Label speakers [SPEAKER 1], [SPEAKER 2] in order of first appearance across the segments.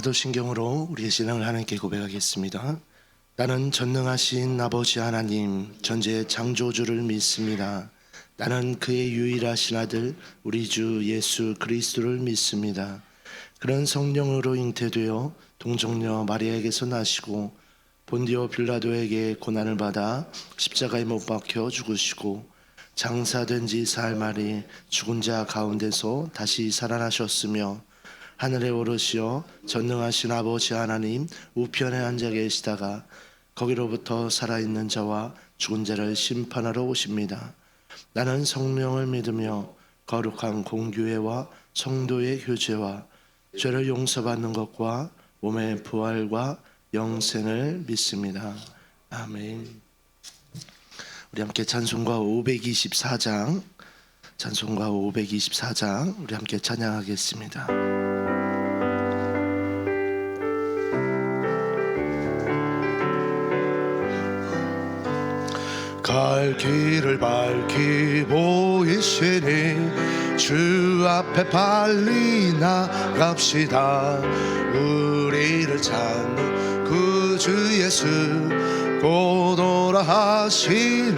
[SPEAKER 1] 사도신경으로 우리의 신앙을 하나님께 고백하겠습니다. 나는 전능하신 아버지 하나님 전지의 창조주를 믿습니다. 나는 그의 유일하신 아들 우리 주 예수 그리스도를 믿습니다. 그는 성령으로 잉태되어 동정녀 마리아에게서 나시고 본디오 빌라도에게 고난을 받아 십자가에 못 박혀 죽으시고 장사된 지 사흘 만에 죽은 자 가운데서 다시 살아나셨으며 하늘에 오르시어 전능하신 아버지 하나님 우편에 앉아 계시다가 거기로부터 살아있는 자와 죽은 자를 심판하러 오십니다. 나는 성령을 믿으며 거룩한 공교회와 성도의 교제와 죄를 용서받는 것과 몸의 부활과 영생을 믿습니다. 아멘. 우리 함께 찬송가 524장 우리 함께 찬양하겠습니다. 갈 길을 밝히 보이시니 주 앞에 빨리 나갑시다. 우리를 찾는 그 주 예수 곧 오라 하시네.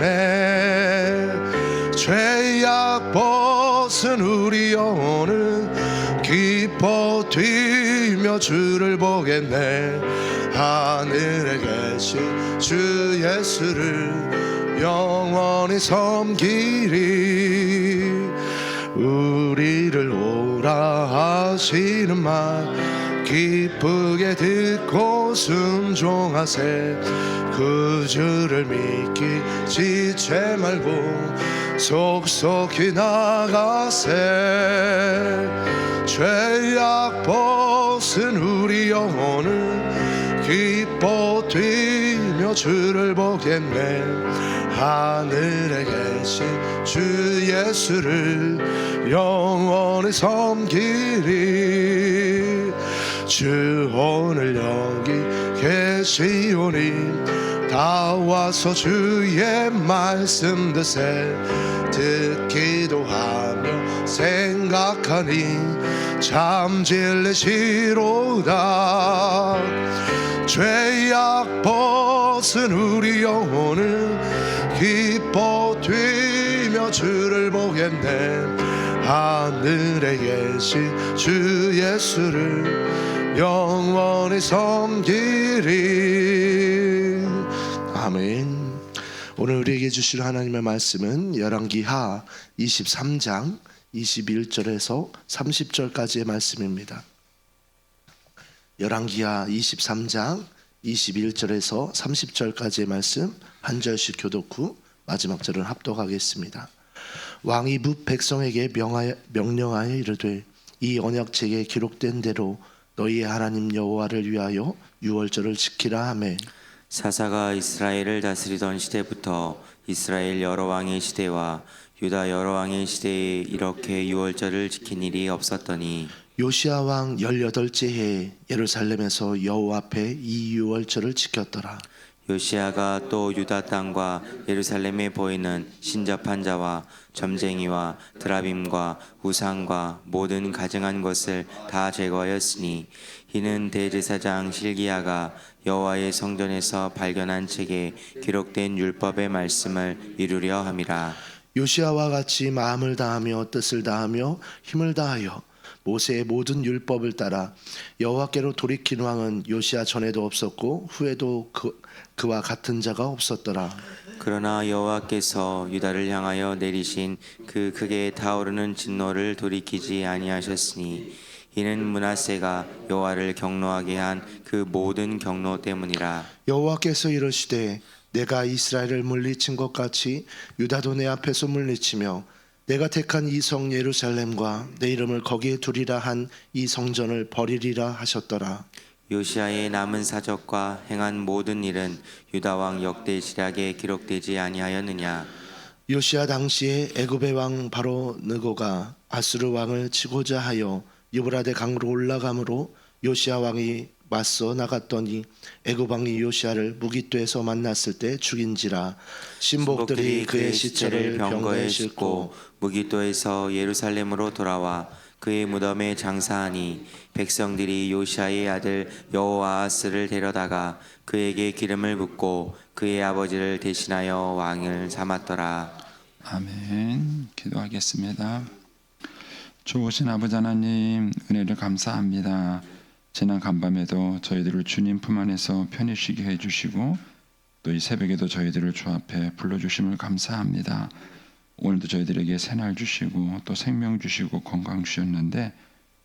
[SPEAKER 1] 죄악 벗은 우리 영혼은 기뻐 뛰며 주를 보겠네. 하늘에 계신 주 예수를 영원히 섬기리. 우리를 오라 하시는 말 기쁘게 듣고 순종하세. 그 주를 믿기 지체 말고 속속히 나가세. 죄악 벗은 우리 영혼은 기뻐 뛰며 주를 보겠네. 하늘에 계신 주 예수를 영원히 섬기리. 주 오늘 여기 계시오니 다 와서 주의 말씀 드세. 듣기도 하며 생각하니 참 진리시로다. 죄악 벗은 우리 영혼은 기뻐 뛰며 주를 보겠네. 하늘에 계신 주 예수를 영원히 섬기리. 아멘. 오늘 우리에게 주실 하나님의 말씀은 열왕기하 23장 21절에서 30절까지의 말씀입니다. 열왕기하 23장 21절에서 30절까지의 말씀 한 절씩 교독 후 마지막 절은 합독하겠습니다. 왕이 뭇 백성에게 명령하여 이르되 이 언약책에 기록된 대로 너희의 하나님 여호와를 위하여 유월절을 지키라 하매.
[SPEAKER 2] 사사가 이스라엘을 다스리던 시대부터 이스라엘 여러 왕의 시대와 유다 여러 왕의 시대에 이렇게 유월절을 지킨 일이 없었더니
[SPEAKER 1] 요시야 왕 18째 해에 예루살렘에서 여호와 앞에 이 유월절을 지켰더라.
[SPEAKER 2] 요시야가 또 유다 땅과 예루살렘에 보이는 신접한 자와 점쟁이와 드라빔과 우상과 모든 가증한 것을 다 제거하였으니 이는 대제사장 실기야가 여호와의 성전에서 발견한 책에 기록된 율법의 말씀을 이루려 함이라.
[SPEAKER 1] 요시야와 같이 마음을 다하며 뜻을 다하며 힘을 다하여 모세의 모든 율법을 따라 여호와께로 돌이킨 왕은 요시야 전에도 없었고 후에도 그와 같은 자가 없었더라.
[SPEAKER 2] 그러나 여호와께서 유다를 향하여 내리신 그 크게 타오르는 진노를 돌이키지 아니하셨으니 이는 므낫세가 여호와를 경노하게 한 그 모든 경노 때문이라.
[SPEAKER 1] 여호와께서 이르시되 내가 이스라엘을 물리친 것 같이 유다도 내 앞에서 물리치며 내가 택한 이 성 예루살렘과 내 이름을 거기에 두리라 한 이 성전을 버리리라 하셨더라.
[SPEAKER 2] 요시야의 남은 사적과 행한 모든 일은 유다 왕 역대시락에 기록되지 아니하였느냐.
[SPEAKER 1] 요시야 당시에 애굽의 왕 바로 느고가 아수르 왕을 치고자 하여 유브라데 강으로 올라가므로 요시야 왕이 맞서 나갔더니 애굽 왕이 요시야를 무깃도에서 만났을 때 죽인지라. 신복들이 그의 시체를 병거에 싣고
[SPEAKER 2] 무깃도에서 예루살렘으로 돌아와 그의 무덤에 장사하니 백성들이 요시아의 아들 여호아하스를 데려다가 그에게 기름을 붓고 그의 아버지를 대신하여 왕을 삼았더라.
[SPEAKER 3] 아멘. 기도하겠습니다. 좋으신 아버지 하나님, 은혜를 감사합니다. 지난 간밤에도 저희들을 주님 품 안에서 편히 쉬게 해주시고 또 이 새벽에도 저희들을 주 앞에 불러주심을 감사합니다. 오늘도 저희들에게 새날 주시고 또 생명 주시고 건강 주셨는데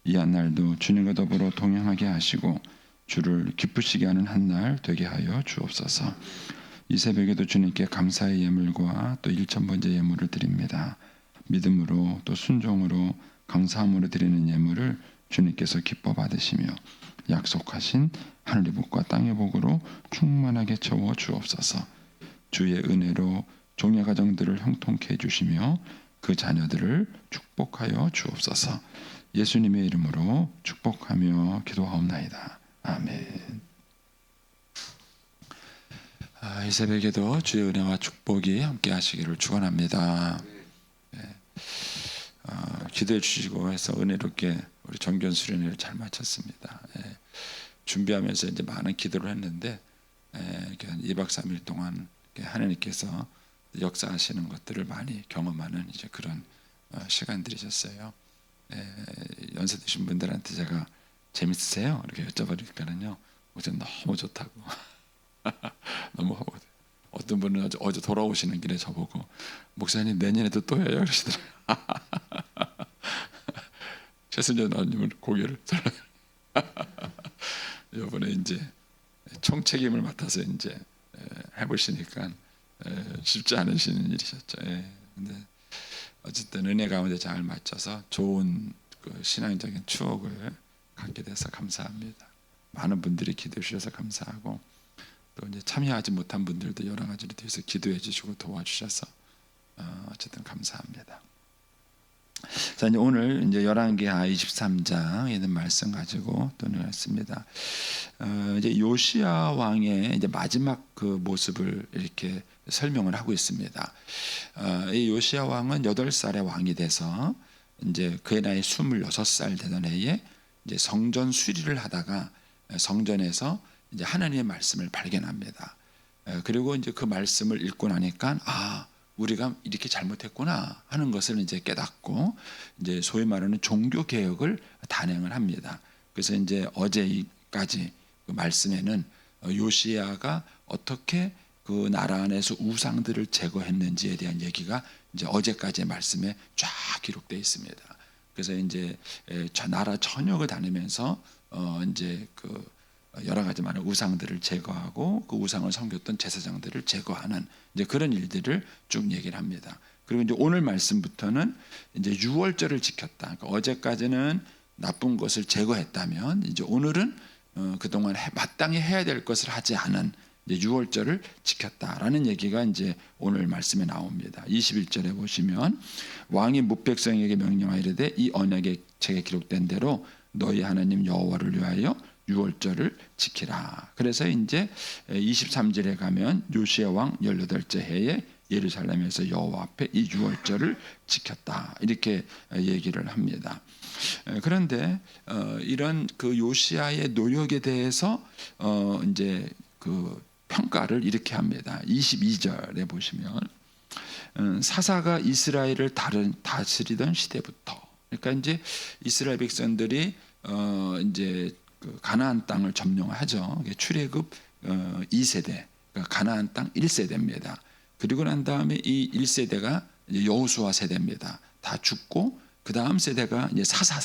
[SPEAKER 3] 이 한날도 주님과 더불어 동행하게 하시고 주를 기쁘시게 하는 한날 되게 하여 주옵소서. 이 새벽에도 주님께 감사의 예물과 또 일천번째 예물을 드립니다. 믿음으로 또 순종으로 감사함으로 드리는 예물을 주님께서 기뻐 받으시며 약속하신 하늘의 복과 땅의 복으로 충만하게 채워 주옵소서. 주의 은혜로 종의 가정들을 형통케 해주시며 그 자녀들을 축복하여 주옵소서. 예수님의 이름으로 축복하며 기도하옵나이다. 아멘. 이 새벽에도 주의 은혜와 축복이 함께 하시기를 축원합니다. 기도해 주시고 해서 은혜롭게 우리 정견 수련회를 잘 마쳤습니다. 준비하면서 이제 많은 기도를 했는데 2박 3일 동안 하나님께서 역사하시는 것들을 많이 경험하는 이제 그런 시간들이셨어요. 연세 드신 분들한테 제가 재밌으세요? 이렇게 여쭤보니까는요, 어제 너무 좋다고. 너무 어떤 분은 어제 돌아오시는 길에 저보고 목사님 내년에도 또 해요 그러시더라고요. 최순전 의원님은 고개를 이번에 이제 총책임을 맡아서 이제 해보시니까 쉽지 않으시는 일이셨죠. 근데 어쨌든 은혜 가운데 잘 맞춰서 좋은 그 신앙적인 추억을 갖게 돼서 감사합니다. 많은 분들이 기도해 주셔서 감사하고 또 이제 참여하지 못한 분들도 여러 가지로 대해서 기도해 주시고 도와주셔서 어쨌든 감사합니다. 자, 이제 오늘 이제 열왕기하 23장에 있는 말씀 가지고 또 나왔습니다. 이제 요시야 왕의 이제 마지막 그 모습을 이렇게 설명을 하고 있습니다. 이 요시야 왕은 8살의 왕이 돼서 이제 그의 나이 26살 되던 해에 이제 성전 수리를 하다가 성전에서 이제 하나님의 말씀을 발견합니다. 그리고 이제 그 말씀을 읽고 나니까 우리가 이렇게 잘못했구나 하는 것을 이제 깨닫고 이제 소위 말하는 종교 개혁을 단행을 합니다. 그래서 이제 어제까지 그 말씀에는 요시야가 어떻게 그 나라 안에서 우상들을 제거했는지에 대한 얘기가 이제 어제까지의 말씀에 쫙 기록되어 있습니다. 그래서 이제 나라 전역을 다니면서 이제 그 여러 가지 많은 우상들을 제거하고 그 우상을 섬겼던 제사장들을 제거하는 이제 그런 일들을 쭉 얘기를 합니다. 그리고 이제 오늘 말씀부터는 이제 유월절을 지켰다. 그러니까 어제까지는 나쁜 것을 제거했다면 이제 오늘은 그동안 마땅히 해야 될 것을 하지 않은 이제 유월절을 지켰다라는 얘기가 이제 오늘 말씀에 나옵니다. 21절에 보시면 왕이 뭇백성에게 명령하여 이르되 이 언약의 책에 기록된 대로 너희 하나님 여호와를 위하여 유월절을 지키라. 그래서 이제 23절에 가면 요시야 왕 18째 해에 예루살렘에서 여호와 앞에 이 유월절을 지켰다. 이렇게 얘기를 합니다. 그런데 이런 그 요시야의 노력에 대해서 이제 그 평가를 이렇게 합니다. 22절에 보시면 사사가 이스라엘을 다스리던 시대부터, 그러니까 이제 이스라엘 백성들이 이제 그 가나안 땅을 점령하죠. 출애굽 2세대, 그러니까 가나안 땅 1세대입니다. 그리고 난 다음에 이 1세대가 여호수아 세대입니다. 다 죽고 그 다음 세대가 이제 사사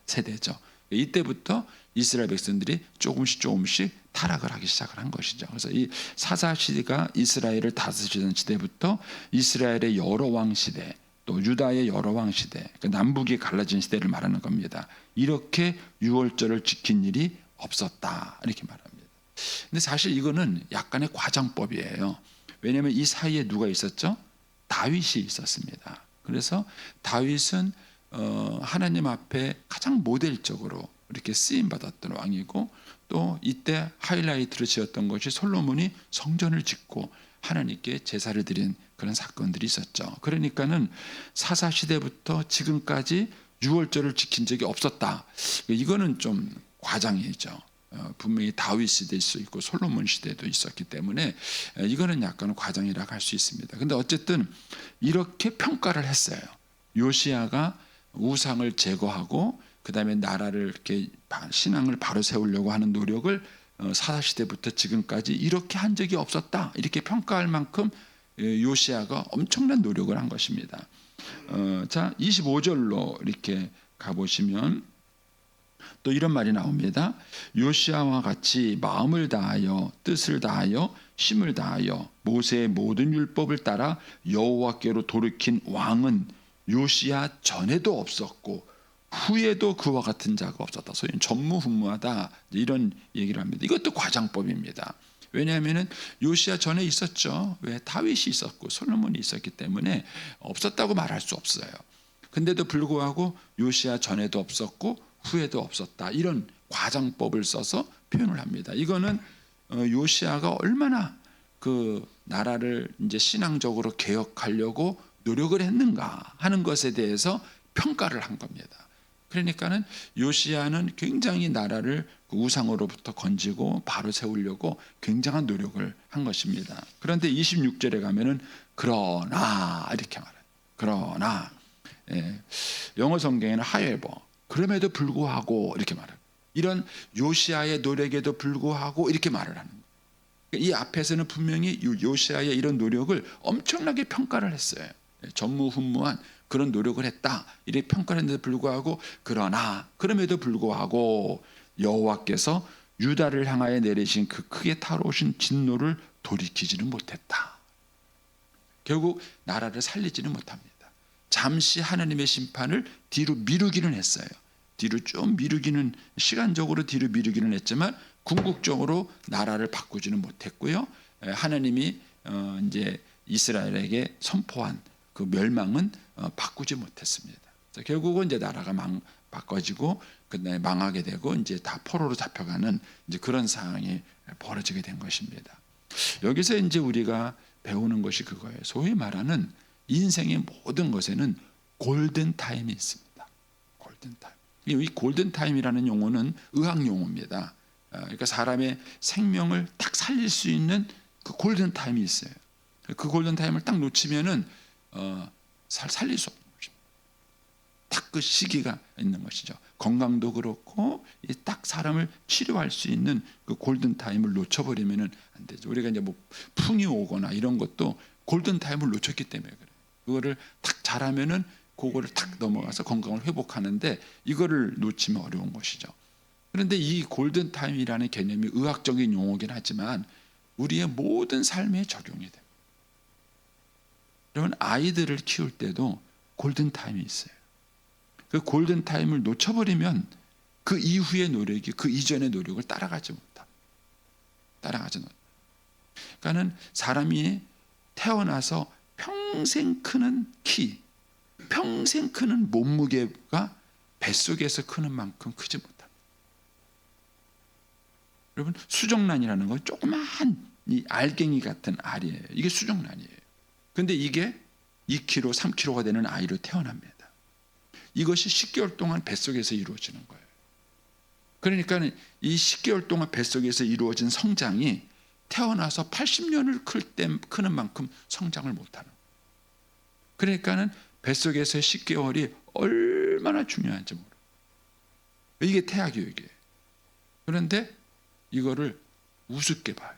[SPEAKER 3] 세대죠. 이때부터 이스라엘 백성들이 조금씩 타락을 하기 시작을 한 것이죠. 그래서 이 사사 시대가 이스라엘을 다스리던 시대부터 이스라엘의 여러 왕 시대, 또 유다의 여러 왕 시대, 그러니까 남북이 갈라진 시대를 말하는 겁니다. 이렇게 유월절을 지킨 일이 없었다 이렇게 말합니다. 근데 사실 이거는 약간의 과장법이에요. 왜냐하면 이 사이에 누가 있었죠? 다윗이 있었습니다. 그래서 다윗은 하나님 앞에 가장 모델적으로 이렇게 쓰임 받았던 왕이고, 또 이때 하이라이트를 지었던 것이 솔로몬이 성전을 짓고 하나님께 제사를 드린 그런 사건들이 있었죠. 그러니까는 사사 시대부터 지금까지 유월절을 지킨 적이 없었다. 이거는 좀 과장이죠. 분명히 다윗 시대일 수 있고 솔로몬 시대도 있었기 때문에 이거는 약간 과장이라고 할 수 있습니다. 근데 어쨌든 이렇게 평가를 했어요. 요시야가 우상을 제거하고 그다음에 나라를 이렇게 신앙을 바로 세우려고 하는 노력을 사사 시대부터 지금까지 이렇게 한 적이 없었다. 이렇게 평가할 만큼 요시야가 엄청난 노력을 한 것입니다. 자, 25절로 이렇게 가보시면 또 이런 말이 나옵니다. 요시야와 같이 마음을 다하여 뜻을 다하여 힘을 다하여 모세의 모든 율법을 따라 여호와께로 돌이킨 왕은 요시야 전에도 없었고 후에도 그와 같은 자가 없었다. 소위 전무후무하다 이런 얘기를 합니다. 이것도 과장법입니다. 왜냐하면 요시야 전에 있었죠. 왜? 다윗이 있었고 솔로몬이 있었기 때문에 없었다고 말할 수 없어요. 근데도 불구하고 요시야 전에도 없었고 후에도 없었다. 이런 과장법을 써서 표현을 합니다. 이거는 요시야가 얼마나 그 나라를 이제 신앙적으로 개혁하려고 노력을 했는가 하는 것에 대해서 평가를 한 겁니다. 그러니까는 요시야는 굉장히 나라를 그 우상으로부터 건지고 바로 세우려고 굉장한 노력을 한 것입니다. 그런데 26절에 가면은 그러나 이렇게 말해요. 그러나 영어 성경에는 however 그럼에도 불구하고 이렇게 말해요. 이런 요시야의 노력에도 불구하고 이렇게 말을 하는 거예요. 이 앞에서는 분명히 요시야의 이런 노력을 엄청나게 평가를 했어요. 전무후무한 그런 노력을 했다. 이렇게 평가를 했는데도 불구하고 그러나 그럼에도 불구하고 여호와께서 유다를 향하여 내리신 그 크게 타오르신 진노를 돌이키지는 못했다. 결국 나라를 살리지는 못합니다. 잠시 하나님의 심판을 뒤로 미루기는 했어요. 뒤로 좀 미루기는 시간적으로 뒤로 미루기는 했지만 궁극적으로 나라를 바꾸지는 못했고요. 하나님이 이제 이스라엘에게 선포한 그 멸망은 바꾸지 못했습니다. 결국은 이제 나라가 바꿔지고 그다음에 망하게 되고 이제 다 포로로 잡혀가는 이제 그런 상황이 벌어지게 된 것입니다. 여기서 이제 우리가 배우는 것이 그거예요. 소위 말하는 인생의 모든 것에는 골든 타임이 있습니다. 골든 타임. 이 골든 타임이라는 용어는 의학 용어입니다. 그러니까 사람의 생명을 딱 살릴 수 있는 그 골든 타임이 있어요. 그 골든 타임을 딱 놓치면은 살릴 수 없는 것입니다. 딱 그 시기가 있는 것이죠. 건강도 그렇고 딱 사람을 치료할 수 있는 그 골든 타임을 놓쳐버리면은 안 되죠. 우리가 이제 뭐 풍이 오거나 이런 것도 골든 타임을 놓쳤기 때문에 그래요. 그거를 딱 잘하면은 그거를 딱 넘어가서 건강을 회복하는데 이거를 놓치면 어려운 것이죠. 그런데 이 골든 타임이라는 개념이 의학적인 용어긴 하지만 우리의 모든 삶에 적용이 됩니다. 여러분 아이들을 키울 때도 골든 타임이 있어요. 그 골든 타임을 놓쳐버리면 그 이후의 노력이 그 이전의 노력을 따라가지 못합니다. 따라가지 못합니다. 그러니까는 사람이 태어나서 평생 크는 키, 평생 크는 몸무게가 뱃속에서 크는 만큼 크지 못합니다. 여러분 수정란이라는 건 조그마한 이 알갱이 같은 알이에요. 이게 수정란이에요. 그런데 이게 2kg, 3kg가 되는 아이로 태어납니다. 이것이 10개월 동안 뱃속에서 이루어지는 거예요. 그러니까 이 10개월 동안 뱃속에서 이루어진 성장이 태어나서 80년을 크는 만큼 성장을 못하는 거예요. 그러니까는 뱃속에서의 10개월이 얼마나 중요한지 모르고 이게 태아교육이에요. 그런데 이거를 우습게 봐요.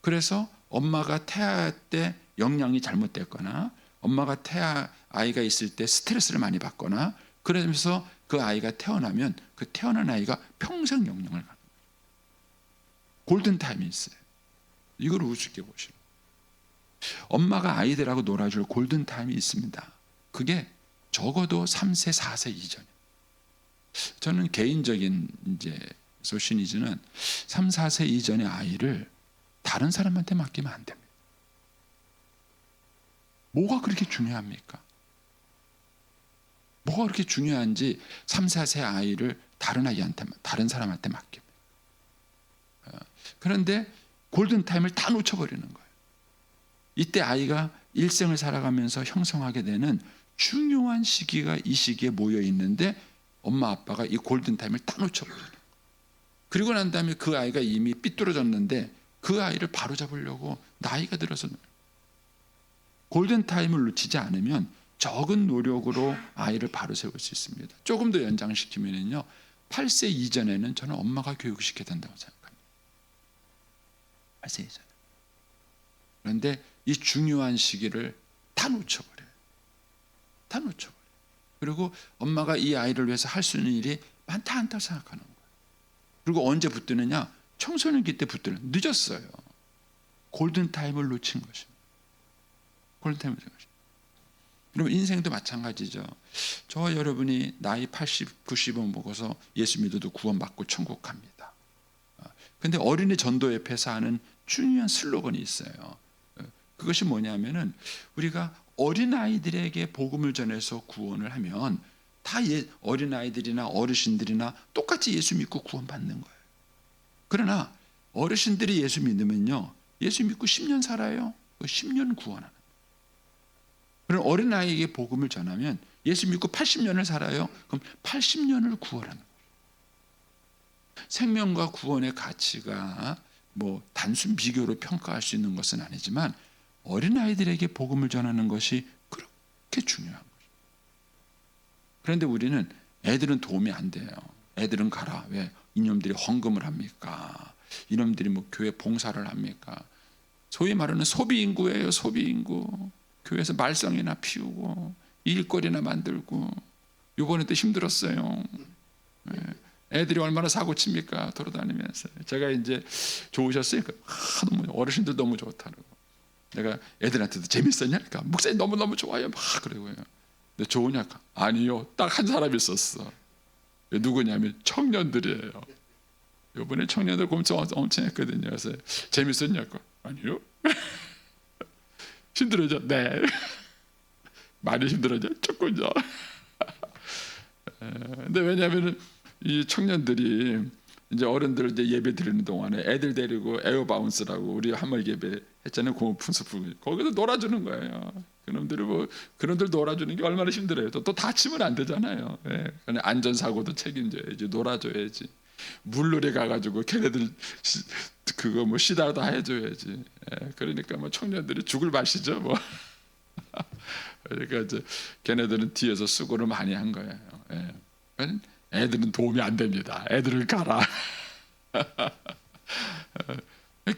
[SPEAKER 3] 그래서 엄마가 태아 때 영양이 잘못됐거나 엄마가 아이가 있을 때 스트레스를 많이 받거나 그러면서 그 아이가 태어나면 그 태어난 아이가 평생 영향을 받는 거예요. 골든타임이 있어요. 이걸 우습게 보시는 거예요. 엄마가 아이들하고 놀아줄 골든타임이 있습니다. 그게 적어도 3세, 4세 이전이에요. 저는 개인적인 이제 소신이지는 3, 4세 이전의 아이를 다른 사람한테 맡기면 안 됩니다. 뭐가 그렇게 중요합니까? 뭐가 그렇게 중요한지 3, 4세 아이를 다른 사람한테 맡깁니다. 그런데 골든타임을 다 놓쳐버리는 거예요. 이때 아이가 일생을 살아가면서 형성하게 되는 중요한 시기가 이 시기에 모여 있는데 엄마 아빠가 이 골든타임을 딱 놓쳐버려요. 그리고 난 다음에 그 아이가 이미 삐뚤어졌는데 그 아이를 바로잡으려고 나이가 들어서 골든타임을 놓치지 않으면 적은 노력으로 아이를 바로 세울 수 있습니다. 조금 더 연장시키면요, 8세 이전에는 저는 엄마가 교육시켜야 된다고 생각합니다. 8세 이전에. 그런데 이 중요한 시기를 다 놓쳐버려요. 다 놓쳐버려요. 그리고 엄마가 이 아이를 위해서 할 수 있는 일이 많다 않다고 생각하는 거예요. 그리고 언제 붙드느냐? 청소년기 때 붙드는, 늦었어요. 골든타임을 놓친 것입니다. 골든타임을 놓친 것입니다. 여러분, 인생도 마찬가지죠. 저와 여러분이 나이 80, 90을 먹어서 예수 믿어도 구원받고 천국 갑니다. 근데 어린이 전도협회에서 하는 중요한 슬로건이 있어요. 그것이 뭐냐면은, 우리가 어린아이들에게 복음을 전해서 구원을 하면 다 어린아이들이나 어르신들이나 똑같이 예수 믿고 구원받는 거예요. 그러나 어르신들이 예수 믿으면요, 예수 믿고 10년 살아요. 10년 구원하는. 그럼 어린아이에게 복음을 전하면 예수 믿고 80년을 살아요. 그럼 80년을 구원하는 거예요. 생명과 구원의 가치가 뭐 단순 비교로 평가할 수 있는 것은 아니지만 어린아이들에게 복음을 전하는 것이 그렇게 중요한 거죠. 그런데 우리는 애들은 도움이 안 돼요. 애들은 가라. 왜? 이놈들이 헌금을 합니까? 이놈들이 뭐 교회 봉사를 합니까? 소위 말하는 소비 인구예요. 소비 인구. 교회에서 말썽이나 피우고 일거리나 만들고. 이번에도 힘들었어요. 애들이 얼마나 사고 칩니까? 돌아다니면서. 제가 이제 좋으셨으니까 너무 어르신들 너무 좋다고. 내가 애들한테도 재밌었냐? 그러니까 목사님 너무너무 좋아요. 막 그러고요. 근데 좋으냐까? 아니요. 딱 한 사람이 있었어. 누구냐면 청년들이에요. 이번에 청년들 엄청 했거든요. 그래서 재밌었냐고? 아니요. 힘들어져? 네. 많이 힘들어져? 조금요. 근데 왜냐하면 이 청년들이 이제 어른들 이제 예배 드리는 동안에 애들 데리고 에어바운스라고 우리 한말 예배 했잖아요. 공업 분수부 거기서 놀아주는 거예요. 그놈들이 뭐 그놈들 놀아주는 게 얼마나 힘들어요. 또 다치면 안 되잖아요. 예. 안전사고도 책임져야지, 놀아줘야지. 물놀이 가가지고 걔네들 그거 뭐 시다다 해줘야지. 예. 그러니까 뭐 청년들이 죽을 맛이죠. 뭐. 그러니까 이제 걔네들은 뒤에서 수고를 많이 한 거예요. 예. 애들은 도움이 안 됩니다. 애들을 가라.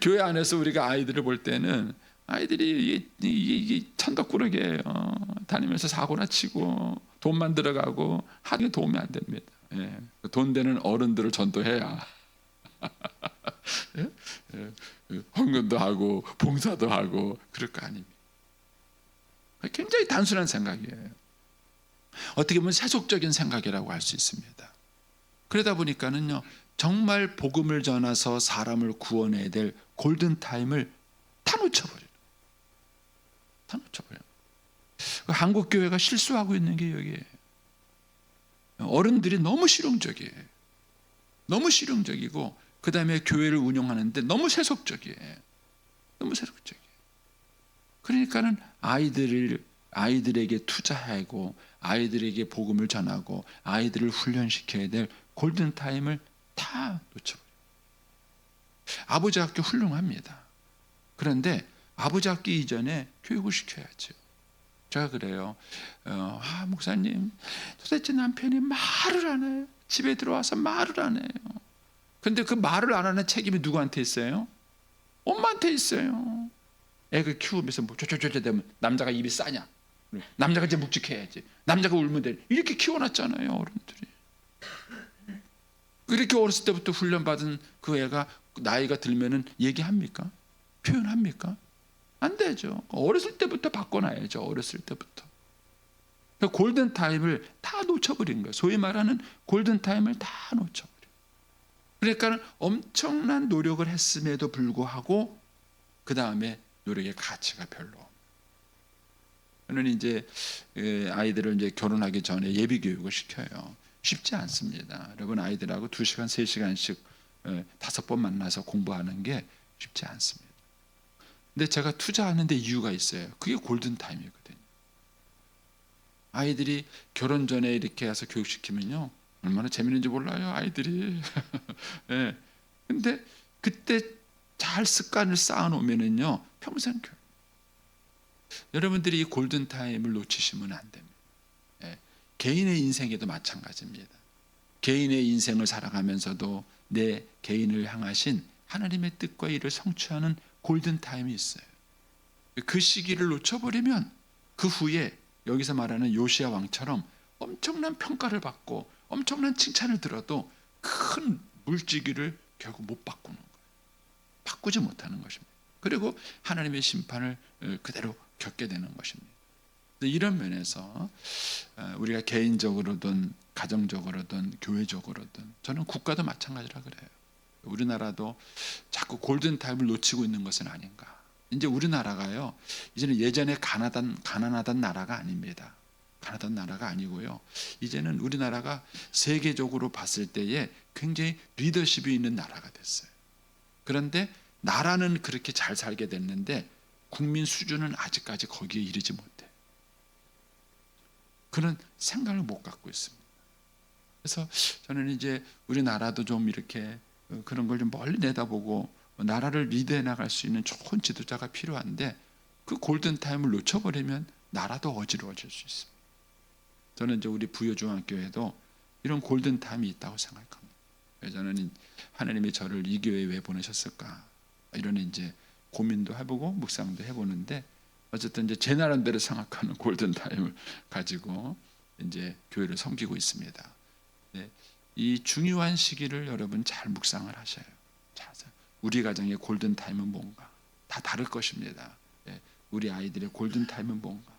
[SPEAKER 3] 교회 안에서 우리가 아이들을 볼 때는 아이들이 이게 천덕꾸러기예요. 다니면서 사고나 치고 돈만 들어가고 하는 게 도움이 안 됩니다. 예. 돈 되는 어른들을 전도해야 예? 예. 헌금도 하고 봉사도 하고 그럴 거 아닙니까? 굉장히 단순한 생각이에요. 어떻게 보면 세속적인 생각이라고 할 수 있습니다. 그러다 보니까는요, 정말 복음을 전해서 사람을 구원해야 될 골든타임을 다 놓쳐버려요. 다 놓쳐버려요. 한국 교회가 실수하고 있는 게 여기에요. 어른들이 너무 실용적이에요. 너무 실용적이고 그 다음에 교회를 운영하는데 너무 세속적이에요. 너무 세속적이에요. 그러니까는 아이들에게 투자하고 아이들에게 복음을 전하고 아이들을 훈련시켜야 될 골든타임을 다 놓쳐버려요. 아버지 학교 훌륭합니다. 그런데 아버지 학교 이전에 교육을 시켜야죠. 제가 그래요. 목사님, 도대체 남편이 말을 안 해요. 집에 들어와서 말을 안 해요. 근데 그 말을 안 하는 책임이 누구한테 있어요? 엄마한테 있어요. 애가 키우면서 뭐 쪼쪼쪼 되면 남자가 입이 싸냐? 남자가 이제 묵직해야지. 남자가 울면 돼. 이렇게 키워놨잖아요, 어른들이. 이렇게 어렸을 때부터 훈련받은 그 애가 나이가 들면은 얘기합니까? 표현합니까? 안 되죠. 어렸을 때부터 바꿔놔야죠. 어렸을 때부터. 골든타임을 다 놓쳐버린 거예요. 소위 말하는 골든타임을 다 놓쳐버려요. 그러니까 엄청난 노력을 했음에도 불구하고 그 다음에 노력의 가치가 별로. 저는 이제 아이들을 이제 결혼하기 전에 예비 교육을 시켜요. 쉽지 않습니다. 여러분 아이들하고 2시간, 3시간씩 5번 만나서 공부하는 게 쉽지 않습니다. 근데 제가 투자하는 데 이유가 있어요. 그게 골든타임이거든요. 아이들이 결혼 전에 이렇게 해서 교육시키면요 얼마나 재밌는지 몰라요 아이들이. 예. 근데 그때 잘 습관을 쌓아놓으면은요 평생 여러분들이 이 골든 타임을 놓치시면 안 됩니다. 예. 개인의 인생에도 마찬가지입니다. 개인의 인생을 살아가면서도 내 개인을 향하신 하나님의 뜻과 일을 성취하는 골든 타임이 있어요. 그 시기를 놓쳐버리면 그 후에 여기서 말하는 요시야 왕처럼 엄청난 평가를 받고 엄청난 칭찬을 들어도 큰 물지기를 결국 못 바꾸는 거예요. 바꾸지 못하는 것입니다. 그리고 하나님의 심판을 그대로 겪게 되는 것입니다. 이런 면에서 우리가 개인적으로든 가정적으로든 교회적으로든 저는 국가도 마찬가지라 그래요. 우리나라도 자꾸 골든타임을 놓치고 있는 것은 아닌가. 이제 우리나라가요 이제는 예전에 가난하던 나라가 아닙니다. 가난하던 나라가 아니고요 이제는 우리나라가 세계적으로 봤을 때에 굉장히 리더십이 있는 나라가 됐어요. 그런데 나라는 그렇게 잘 살게 됐는데 국민 수준은 아직까지 거기에 이르지 못해. 그런 생각을 못 갖고 있습니다. 그래서 저는 이제 우리나라도 좀 이렇게 그런 걸 좀 멀리 내다보고 나라를 리드해 나갈 수 있는 좋은 지도자가 필요한데 그 골든타임을 놓쳐버리면 나라도 어지러워질 수 있습니다. 저는 이제 우리 부여중학교에도 이런 골든타임이 있다고 생각합니다. 저는 하나님이 저를 이 교회에 왜 보내셨을까 이런 이제 고민도 해보고 묵상도 해보는데 어쨌든 이제 제 나름대로 생각하는 골든타임을 가지고 이제 교회를 섬기고 있습니다. 네, 이 중요한 시기를 여러분 잘 묵상을 하셔요. 우리 가정의 골든타임은 뭔가 다 다를 것입니다. 우리 아이들의 골든타임은 뭔가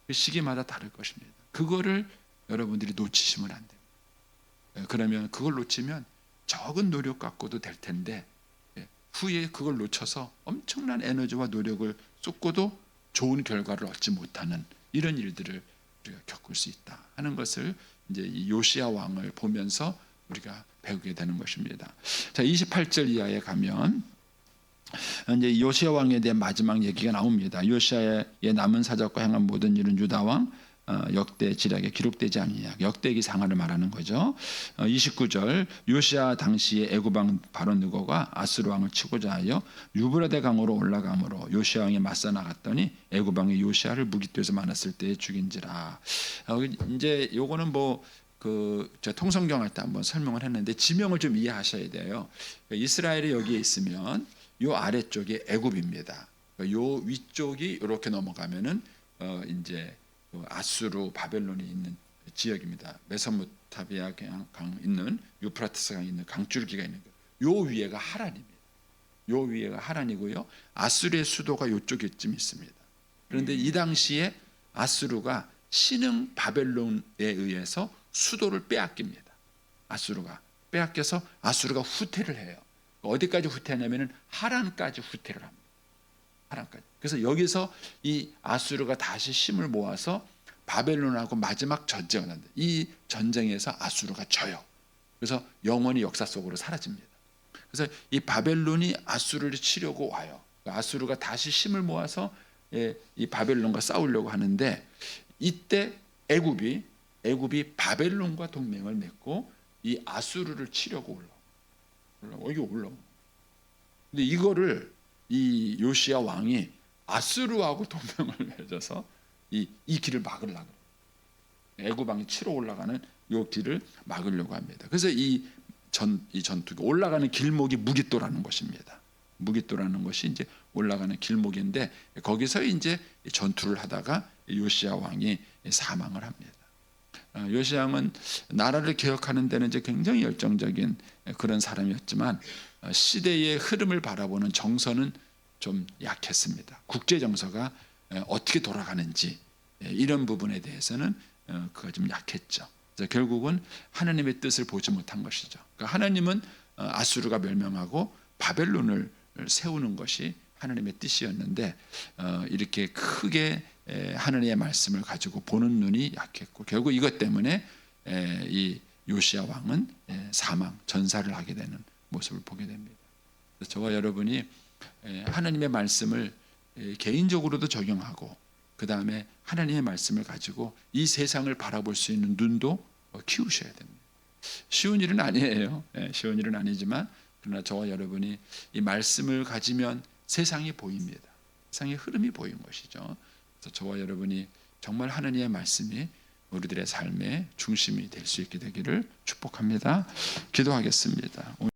[SPEAKER 3] 그 시기마다 다를 것입니다. 그거를 여러분들이 놓치시면 안 됩니다. 그러면 그걸 놓치면 적은 노력 갖고도 될 텐데 후에 그걸 놓쳐서 엄청난 에너지와 노력을 쏟고도 좋은 결과를 얻지 못하는 이런 일들을 우리가 겪을 수 있다 하는 것을 이제 이 요시야 왕을 보면서 우리가 배우게 되는 것입니다. 자, 28절 이하에 가면 이제 요시야 왕에 대한 마지막 얘기가 나옵니다. 요시야의 남은 사적과 행한 모든 일은 유다 왕 역대 지략에 기록되지 아니냐. 역대기 상하를 말하는 거죠. 29절 요시야 당시에 애굽 왕 바로 느고가 아수르 왕을 치고자 하여 유브라데 강으로 올라가므로 요시야 왕이 맞서 나갔더니 애굽 왕이 요시야를 무기토에서 만났을 때에 죽인지라. 이제 요거는 뭐 제가 통성경 할 때 한번 설명을 했는데 지명을 좀 이해하셔야 돼요. 이스라엘이 여기에 있으면 요 아래쪽이 애굽입니다. 요 위쪽이 이렇게 넘어가면은 이제 아수르 바벨론이 있는 지역입니다. 메소포타미아 강 있는 유프라테스 강 있는 강줄기가 있는 요 위에가 하란입니다. 요 위에가 하란이고요. 아수르의 수도가 요쪽에쯤 있습니다. 그런데 이 당시에 아수르가 신흥 바벨론에 의해서 수도를 빼앗깁니다. 아수르가 빼앗겨서 아수르가 후퇴를 해요. 어디까지 후퇴하냐면은 하란까지 후퇴를 합니다. 하란까지. 그래서 여기서 이 아수르가 다시 힘을 모아서 바벨론하고 마지막 전쟁을 하는데 이 전쟁에서 아수르가 져요. 그래서 영원히 역사 속으로 사라집니다. 그래서 이 바벨론이 아수르를 치려고 와요. 아수르가 다시 힘을 모아서 이 바벨론과 싸우려고 하는데 이때 애굽이 바벨론과 동맹을 맺고 이 아수르를 치려고 올라오. 근데 이거를 이 요시야 왕이 아수르하고 동맹을 맺어서 이 길을 막으려고 애굽 왕이 치러 올라가는 이 길을 막으려고 합니다. 그래서 이 전투가 올라가는 길목이 무깃도라는 것입니다. 무깃도라는 것이 이제 올라가는 길목인데 거기서 이제 전투를 하다가 요시야 왕이 사망을 합니다. 요시야 왕은 나라를 개혁하는 데는 이제 굉장히 열정적인 그런 사람이었지만 시대의 흐름을 바라보는 정서는 좀 약했습니다. 국제 정서가 어떻게 돌아가는지 이런 부분에 대해서는 그가 좀 약했죠. 그래서 결국은 하나님의 뜻을 보지 못한 것이죠. 그러니까 하나님은 아수르가 멸명하고 바벨론을 세우는 것이 하나님의 뜻이었는데 이렇게 크게 하나님의 말씀을 가지고 보는 눈이 약했고 결국 이것 때문에 이 요시야 왕은 사망, 전사를 하게 되는 모습을 보게 됩니다. 저와 여러분이 하나님의 말씀을 개인적으로도 적용하고 그 다음에 하나님의 말씀을 가지고 이 세상을 바라볼 수 있는 눈도 키우셔야 됩니다. 쉬운 일은 아니에요. 쉬운 일은 아니지만 그러나 저와 여러분이 이 말씀을 가지면 세상이 보입니다. 세상의 흐름이 보이는 것이죠. 그래서 저와 여러분이 정말 하나님의 말씀이 우리들의 삶의 중심이 될 수 있게 되기를 축복합니다. 기도하겠습니다.